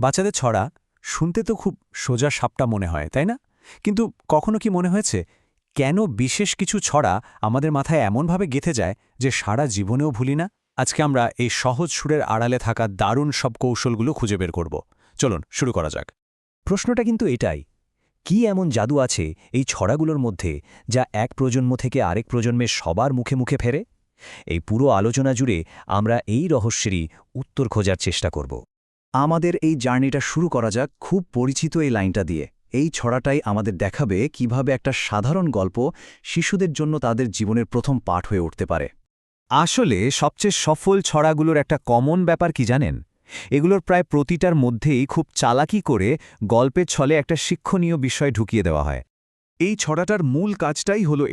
বাচ্চাদের ছড়া শুনতে তো খুব সোজা সাপটা মনে হয়, তাই না? কিন্তু কখনো কি মনে হয়েছে কেন বিশেষ কিছু ছড়া আমাদের মাথায় এমনভাবে গেঁথে যায় যে সারা জীবনেও ভুলি না? আজকে আমরা এই সহজ সুরের আড়ালে থাকা দারুণ সব কৌশলগুলো খুঁজে বের করব। চলুন শুরু করা যাক। প্রশ্নটা কিন্তু এটাই, কি এমন জাদু আছে এই ছড়াগুলোর মধ্যে যা এক প্রজন্ম থেকে আরেক প্রজন্মের সবার মুখে মুখে ফেরে? এই পুরো আলোচনা জুড়ে আমরা এই রহস্যেরই উত্তর খোঁজার চেষ্টা করব। আমাদের এই জার্নিটা শুরু করা যাক খুব পরিচিত এই লাইনটা দিয়ে। এই ছড়াটাই আমাদের দেখাবে কিভাবে একটা সাধারণ গল্প শিশুদের জন্য তাদের জীবনের প্রথম পাঠ হয়ে উঠতে পারে। আসলে সবচেয়ে সফল ছড়াগুলোর একটা কমন ব্যাপার কি জানেন? এগুলোর প্রায় প্রতিটার মধ্যেই খুব চালাকি করে গল্পের ছলে একটা শিক্ষণীয় বিষয় ঢুকিয়ে দেওয়া হয়। এই ছড়াটার মূল কাজটাই হলো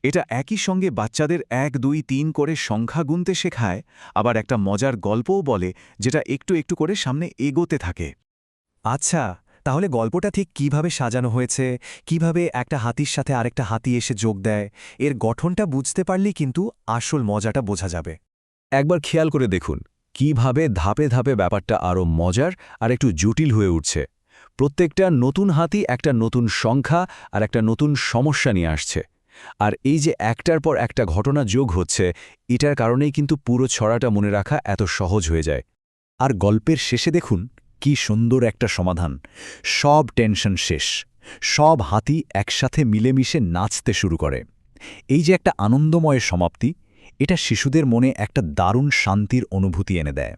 এটা একই সঙ্গে বাচ্চাদের 1, 2, 3 করে সংখ্যা গুনতে শেখায়, আবার একটা মজার গল্পও বলে যেটা একটু একটু করে সামনে এগোতে থাকে। আচ্ছা, তাহলে গল্পটা ঠিক কিভাবে সাজানো হয়েছে, কিভাবে একটা হাতির সাথে আরেকটা হাতি এসে যোগ দেয়, এর গঠনটা বুঝতে পারলেই কিন্তু আসল মজাটা বোঝা যাবে। একবার খেয়াল করে দেখুন কিভাবে ধাপে ধাপে ব্যাপারটা আরও মজার আর একটু জটিল হয়ে উঠছে। প্রত্যেকটা নতুন হাতি একটা নতুন সংখ্যা আর একটা নতুন সমস্যা নিয়ে আসছে, আর এই যে একটার পর একটা ঘটনা যোগ হচ্ছে, এটার কারণেই কিন্তু পুরো ছড়াটা মনে রাখা এত সহজ হয়ে যায়। আর গল্পের শেষে দেখুন কি সুন্দর একটা সমাধান। সব টেনশন শেষ, সব হাতি একসাথে মিলেমিশে নাচতে শুরু করে। এই যে একটা আনন্দময় সমাপ্তি, এটা শিশুদের মনে একটা দারুণ শান্তির অনুভূতি এনে দেয়।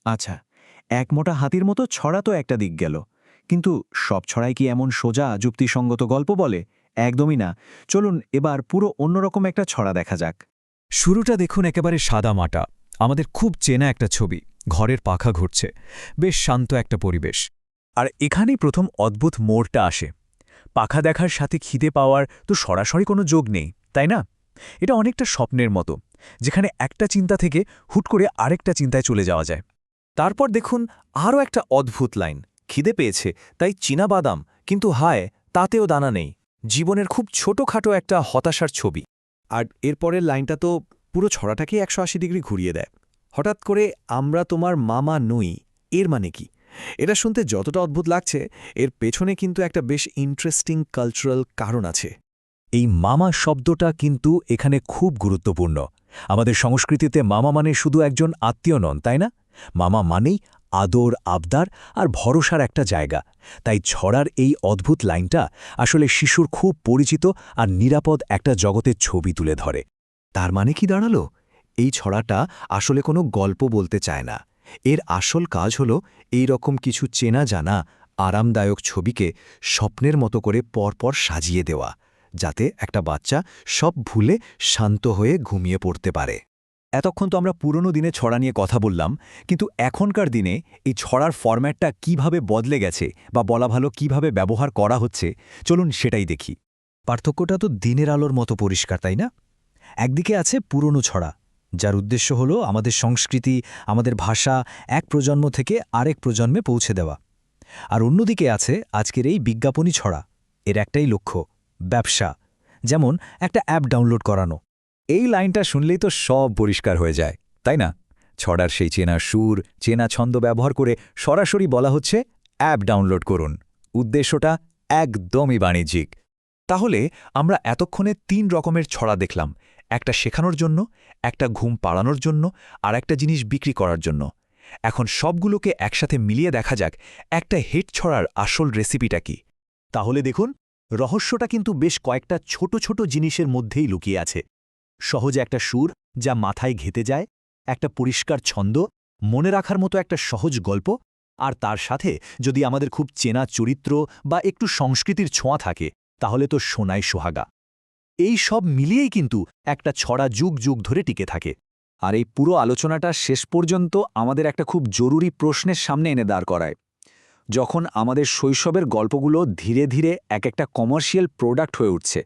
আচ্ছা, এক মোটা হাতির মতো ছড়া তো একটা দিক গেল, কিন্তু সব ছড়াই কি এমন সোজা যুক্তিসঙ্গত গল্প বলে? একদমই না। চলুন এবার পুরো অন্যরকম একটা ছড়া দেখা যাক। শুরুটা দেখুন একেবারে সাদামাটা, আমাদের খুব চেনা একটা ছবি, ঘরের পাখা ঘুরছে, বেশ শান্ত একটা পরিবেশ। আর এখানেই প্রথম অদ্ভুত মোড়টা আসে। পাখা দেখার সাথে খিদে পাওয়ার তো সরাসরি কোনো যোগ নেই, তাই না? এটা অনেকটা স্বপ্নের মতো, যেখানে একটা চিন্তা থেকে হুট করে আরেকটা চিন্তায় চলে যাওয়া যায়। তারপর দেখুন আরও একটা অদ্ভুত লাইন, খিদে পেয়েছে তাই চীনা বাদাম, কিন্তু হায় তাতেও দানা নেই। জীবনের খুব ছোটখাটো একটা হতাশার ছবি। আর এরপরের লাইনটা তো পুরো ছড়াটাকে 180 ডিগ্রি ঘুরিয়ে দেয়। হঠাৎ করে আমরা তোমার মামা নই, এর মানে কি? এটা শুনতে যতটা অদ্ভুত লাগছে, এর পেছনে কিন্তু একটা বেশ ইন্টারেস্টিং কালচারাল কারণ আছে। এই মামা শব্দটা কিন্তু এখানে খুব গুরুত্বপূর্ণ। আমাদের সংস্কৃতিতে মামা মানে শুধু একজন আত্মীয় নন, তাই না? মামা মানেই আদর, আবদার আর ভরসার একটা জায়গা। তাই ছড়ার এই অদ্ভুত লাইনটা আসলে শিশুর খুব পরিচিত আর নিরাপদ একটা জগতের ছবি তুলে ধরে। তার মানে কি দাঁড়ালো? এই ছড়াটা আসলে কোনো গল্প বলতে চায় না। এর আসল কাজ হল এই রকম কিছু চেনা জানা আরামদায়ক ছবিকে স্বপ্নের মতো করে পরপর সাজিয়ে দেওয়া, যাতে একটা বাচ্চা সব ভুলে শান্ত হয়ে ঘুমিয়ে পড়তে পারে। এতক্ষণ তো আমরা পুরনো দিনে ছড়া নিয়ে কথা বললাম, কিন্তু এখনকার দিনে এই ছড়ার ফরম্যাটটা কিভাবে বদলে গেছে, বা বলা ভালো কিভাবে ব্যবহার করা হচ্ছে, চলুন সেটাই দেখি। পার্থক্যটা তো দিনের আলোর মতো পরিষ্কার, তাই না? একদিকে আছে পুরনো ছড়া, যার উদ্দেশ্য হলো আমাদের সংস্কৃতি, আমাদের ভাষা এক প্রজন্ম থেকে আরেক প্রজন্মে পৌঁছে দেওয়া। আর অন্যদিকে আছে আজকের এই বিজ্ঞাপনী ছড়া, এর একটাই লক্ষ্য, ব্যবসা। যেমন একটা অ্যাপ ডাউনলোড করানো। এই লাইনটা শুনলেই তো সব পরিষ্কার হয়ে যায়, তাই না? ছড়ার সেই চেনা সুর, চেনা ছন্দ ব্যবহার করে সরাসরি বলা হচ্ছে অ্যাপ ডাউনলোড করুন। উদ্দেশ্যটা একদমই বাণিজ্যিক। তাহলে আমরা এতক্ষণে 3 রকমের ছড়া দেখলাম, একটা শেখানোর জন্য, একটা ঘুম পাড়ানোর জন্য, আর একটা জিনিস বিক্রি করার জন্য। এখন সবগুলোকে একসাথে মিলিয়ে দেখা যাক একটা হিট ছড়ার আসল রেসিপিটা কি। তাহলে দেখুন, রহস্যটা কিন্তু বেশ কয়েকটা ছোট ছোট জিনিসের মধ্যেই লুকিয়ে আছে। সহজ একটা সুর যা মাথায় ঘেঁটে যায়, একটা পরিষ্কার ছন্দ, মনে রাখার মতো একটা সহজ গল্প, আর তার সাথে যদি আমাদের খুব চেনা চরিত্র বা একটু সংস্কৃতির ছোঁয়া থাকে, তাহলে তো সোনায় সোহাগা। এই সব মিলিয়েই কিন্তু একটা ছড়া যুগ যুগ ধরে টিকে থাকে। আর এই পুরো আলোচনাটা শেষ পর্যন্ত আমাদের একটা খুব জরুরি প্রশ্নের সামনে এনে দাঁড় করায়। যখন আমাদের শৈশবের গল্পগুলো ধীরে ধীরে এক একটা কমার্শিয়াল প্রোডাক্ট হয়ে উঠছে,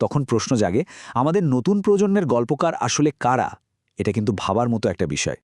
তখন প্রশ্ন জাগে, আমাদের নতুন প্রজন্মের গল্পকার আসলে কারা? এটা কিন্তু ভাবার মতো একটা বিষয়।